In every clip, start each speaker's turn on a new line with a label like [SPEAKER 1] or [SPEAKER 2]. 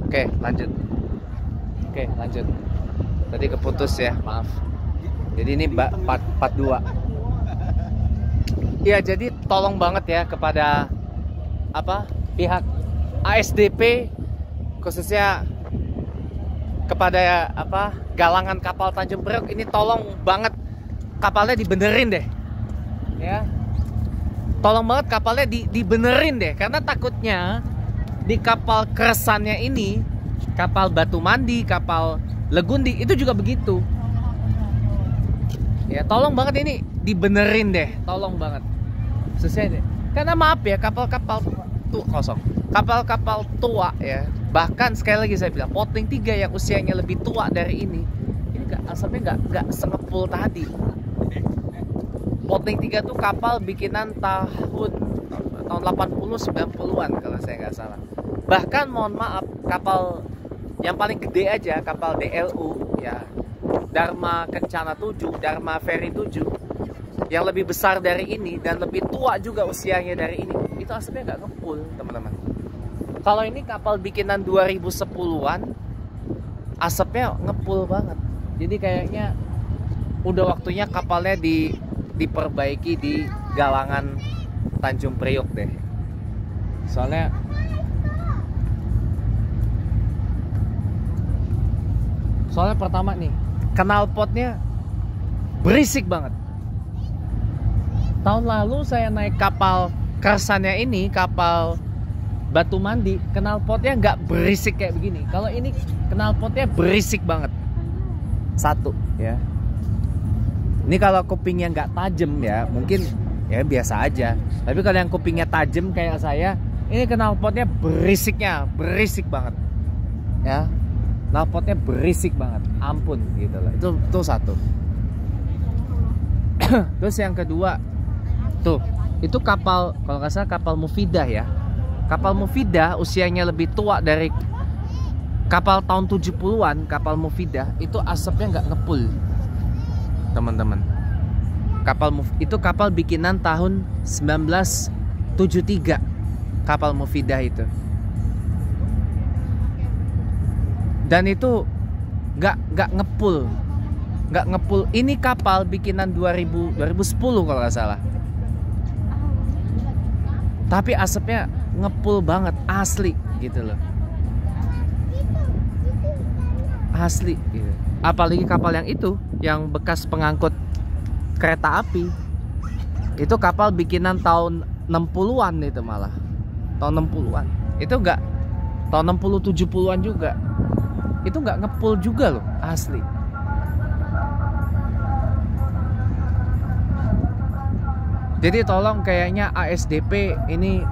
[SPEAKER 1] Oke, lanjut. Oke, lanjut. Tadi keputus ya, maaf. Jadi ini part 2. Ya, jadi tolong banget ya kepada pihak ASDP, khususnya kepada galangan kapal Tanjung Priok ini, tolong banget kapalnya dibenerin deh. Ya. Tolong banget kapalnya dibenerin deh, karena takutnya di kapal keresannya ini, kapal Batu Mandi, kapal Legundi itu juga begitu. Ya, tolong banget ini dibenerin deh, tolong banget. Selesai deh. Karena maaf ya, kapal-kapal kosong. Kapal-kapal tua ya. Bahkan sekali lagi saya bilang, Potling 3 yang usianya lebih tua dari ini asalnya nggak sengepul tadi. Potling 3 tuh kapal bikinan tahun 80 90-an kalau saya nggak salah. Bahkan mohon maaf, kapal yang paling gede aja, kapal DLU ya, Dharma Kencana 7, Dharma Ferry 7, yang lebih besar dari ini dan lebih tua juga usianya dari ini, itu asapnya nggak ngepul, teman-teman. Kalau ini kapal bikinan 2010-an, asapnya ngepul banget. Jadi kayaknya udah waktunya kapalnya diperbaiki di galangan Tanjung Priok deh. Soalnya pertama nih, knalpotnya berisik banget. Tahun lalu saya naik kapal keresannya ini, kapal Batu Mandi, knalpotnya nggak berisik kayak begini. Kalau ini knalpotnya berisik banget. Satu ya. Ini kalau kupingnya nggak tajem ya, mungkin ya biasa aja. Tapi kalau yang kupingnya tajem kayak saya, ini knalpotnya berisik banget. Ya. Knalpotnya berisik banget, ampun gitu loh. Itu satu. Terus yang kedua, tuh, itu kapal, kalau nggak salah kapal Mufidah ya. Kapal Mufidah usianya lebih tua dari kapal tahun 70-an, kapal Mufidah itu asapnya nggak ngepul, teman-teman. Itu kapal bikinan tahun 1973, kapal Mufidah itu. Dan itu nggak ngepul. Ini kapal bikinan 2010 kalau nggak salah. Tapi asapnya ngepul banget, asli gitu loh. Asli gitu. Apalagi kapal yang itu, yang bekas pengangkut kereta api. Itu kapal bikinan tahun 60-an itu malah. Tahun 60-an. Itu nggak tahun 60 70-an juga. Itu nggak ngepul juga loh, asli. Jadi tolong kayaknya ASDP ini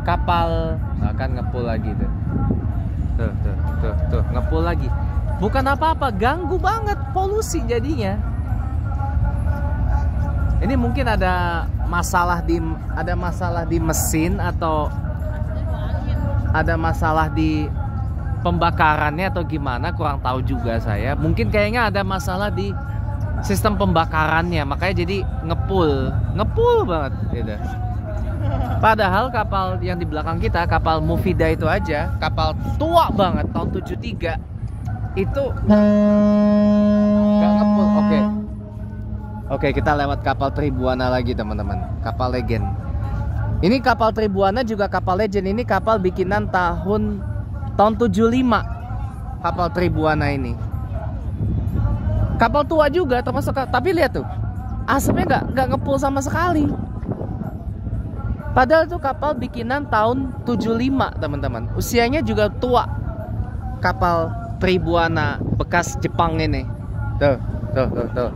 [SPEAKER 1] kapal akan ngepul lagi tuh. Tuh, ngepul lagi. Bukan apa-apa, ganggu banget, polusi jadinya. Ini mungkin ada masalah di mesin, atau ada masalah di pembakarannya atau gimana, kurang tahu juga saya. Mungkin kayaknya ada masalah di sistem pembakarannya, makanya jadi ngepul banget gitu. Padahal kapal yang di belakang kita, kapal Mufidah itu aja, kapal tua banget tahun 73, itu nggak ngepul. Oke, kita lewat kapal Tribuana lagi, teman-teman. Kapal legend. Ini kapal Tribuana juga kapal legend. Ini kapal bikinan tahun 75, kapal Tribuana ini. Kapal tua juga termasuk, tapi lihat tuh, asapnya nggak ngepul sama sekali. Padahal itu kapal bikinan tahun 75, teman-teman. Usianya juga tua. Kapal Tribuana bekas Jepang ini. Tuh.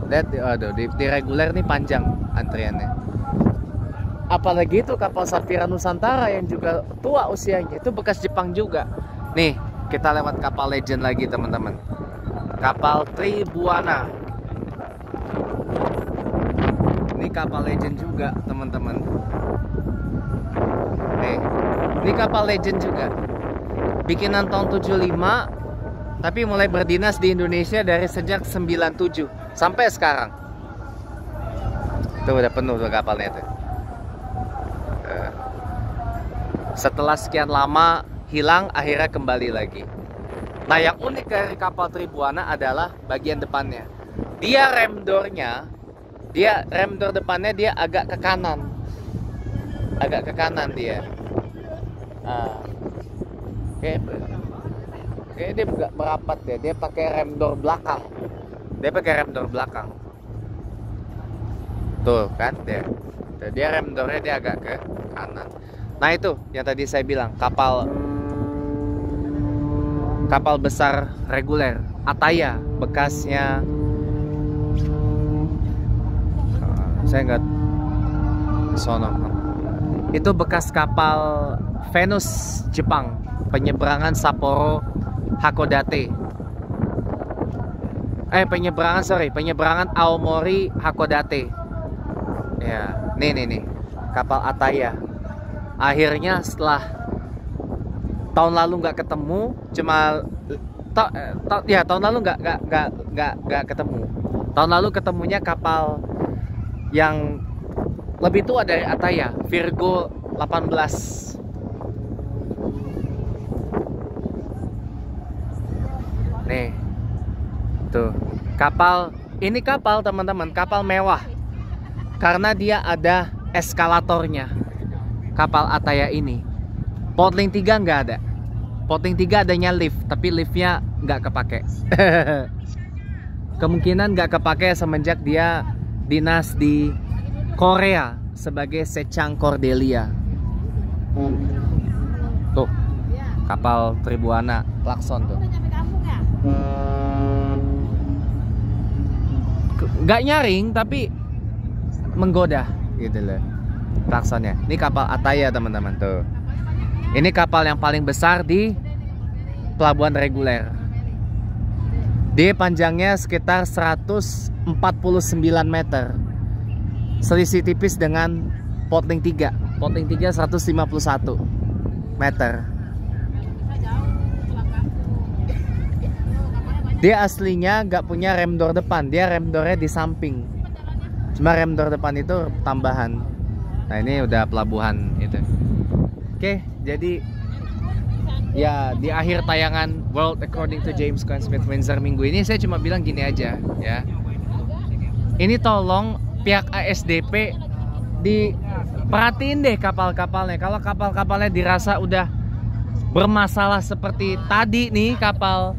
[SPEAKER 1] Lihat, aduh, di reguler nih panjang antriannya. Apalagi itu kapal Safira Nusantara yang juga tua usianya, itu bekas Jepang juga. Nih, kita lewat kapal legend lagi, teman-teman. Kapal Tribuana. Ini kapal legend juga, teman-teman. Nih, ini kapal legend juga. Bikinan tahun 75, tapi mulai berdinas di Indonesia dari sejak 97 sampai sekarang. Tuh udah penuh tuh kapalnya tuh. Setelah sekian lama hilang, akhirnya kembali lagi. Nah, yang unik dari kapal Tribuana adalah bagian depannya. Dia rem door depannya dia agak ke kanan. Agak ke kanan dia. Oke, dia merapat ya. Dia pakai rem door belakang. Tuh kan dia. Tuh, dia rem doornya dia agak ke kanan. Nah, itu yang tadi saya bilang, kapal besar reguler Ataya, bekasnya saya nggak sono. Itu bekas kapal Venus Jepang, penyeberangan Sapporo Hakodate. Penyeberangan Aomori Hakodate. Ya, nih kapal Ataya. Akhirnya setelah tahun lalu nggak ketemu, tahun lalu nggak ketemu. Tahun lalu ketemunya kapal yang lebih tua dari Ataya, Virgo 18. Nih, tuh ini kapal teman-teman, kapal mewah karena dia ada eskalatornya. Kapal Ataya ini, Potling 3 nggak ada. Potling 3 adanya lift, tapi liftnya nggak kepake. Kemungkinan nggak kepake semenjak dia dinas di Korea sebagai Secang Cordelia. Tuh, kapal Tribuana klakson tuh. Nggak nyaring tapi menggoda gitu loh klaksonnya. Ini kapal Ataya teman-teman tuh. Ini kapal yang paling besar di pelabuhan reguler. Dia panjangnya sekitar 149 meter. Selisih tipis dengan Potling 3. Potling 3 151 meter. Dia aslinya nggak punya rem door depan. Dia rem doornya di samping. Cuma rem door depan itu tambahan. Nah, ini udah pelabuhan itu. Oke, jadi ya di akhir tayangan World According to James Coyne Smith Windsor minggu ini saya cuma bilang gini aja ya. Ini tolong pihak ASDP diperhatiin deh kapal-kapalnya. Kalau kapal-kapalnya dirasa udah bermasalah seperti tadi nih kapal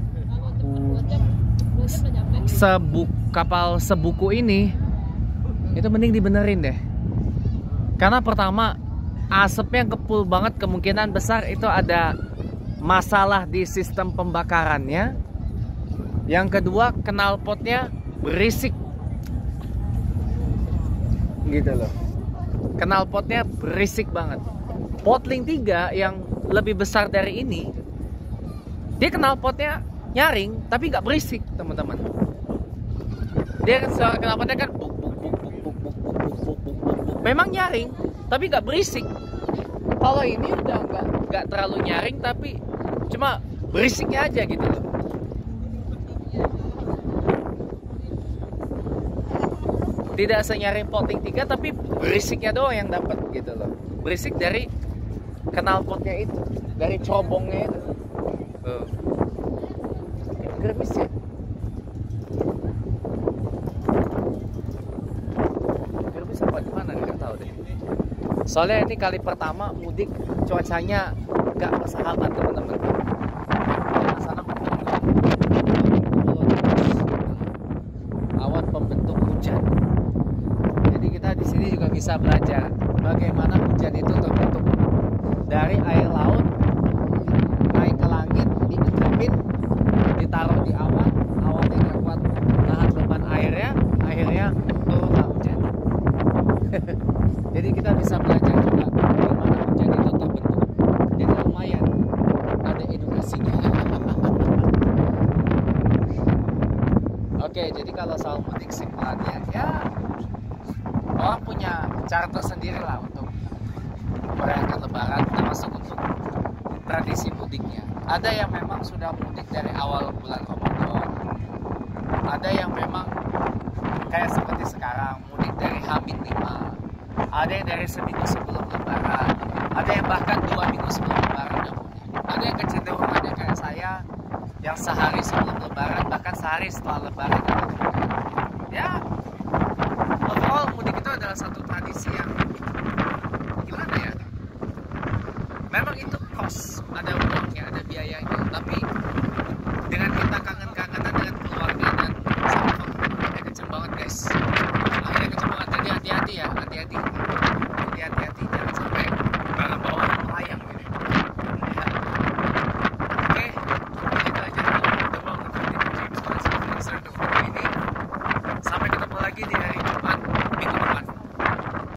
[SPEAKER 1] sebuku ini, itu mending dibenerin deh. Karena pertama, asapnya kepul banget, kemungkinan besar itu ada masalah di sistem pembakarannya. Yang kedua, knalpotnya berisik. Gitu loh. Knalpotnya berisik banget. Potling 3 yang lebih besar dari ini, dia knalpotnya nyaring tapi nggak berisik, teman-teman. Dia suara knalpotnya kan buk buk buk buk buk buk buk buk buk. Memang nyaring tapi nggak berisik. Kalau ini udah nggak terlalu nyaring tapi cuma berisiknya aja gitu loh. Tidak senyaring Potling 3 tapi berisiknya doang yang dapat gitu loh. Berisik dari knalpotnya itu, dari cerobongnya itu. Tuh. Gerimis ya. Gerimis apa gimana nih, nggak tahu deh. Soalnya ini kali pertama mudik, cuacanya nggak bersahabat teman-teman. Sana awan pembentuk hujan. Jadi kita di sini juga bisa belajar bagaimana hujan itu terbentuk dari air laut naik ke langit, diedupin, ditaruh di awan, awannya nggak kuat nahan beban airnya, akhirnya turunlah hujan. Jadi kita bisa belajar juga bagaimana hujan itu terbentuk. Jadi lumayan ada edukasinya. Oke, jadi kalau soal mudik simpulannya ya orang punya cara tersendiri lah untuk merayakan Lebaran, termasuk untuk tradisi mudiknya. Ada yang memang sudah mudik dari awal bulan Ramadan. Ada yang memang kayak seperti sekarang mudik dari H-5. Ada yang dari seminggu sebelum Lebaran. Ada yang bahkan 2 minggu sebelum Lebaran udah mudik. Ada yang sehari sebelum Lebaran, bahkan sehari setelah Lebaran. Ya, overall mudik itu adalah satu tradisi yang gimana ya? Memang itu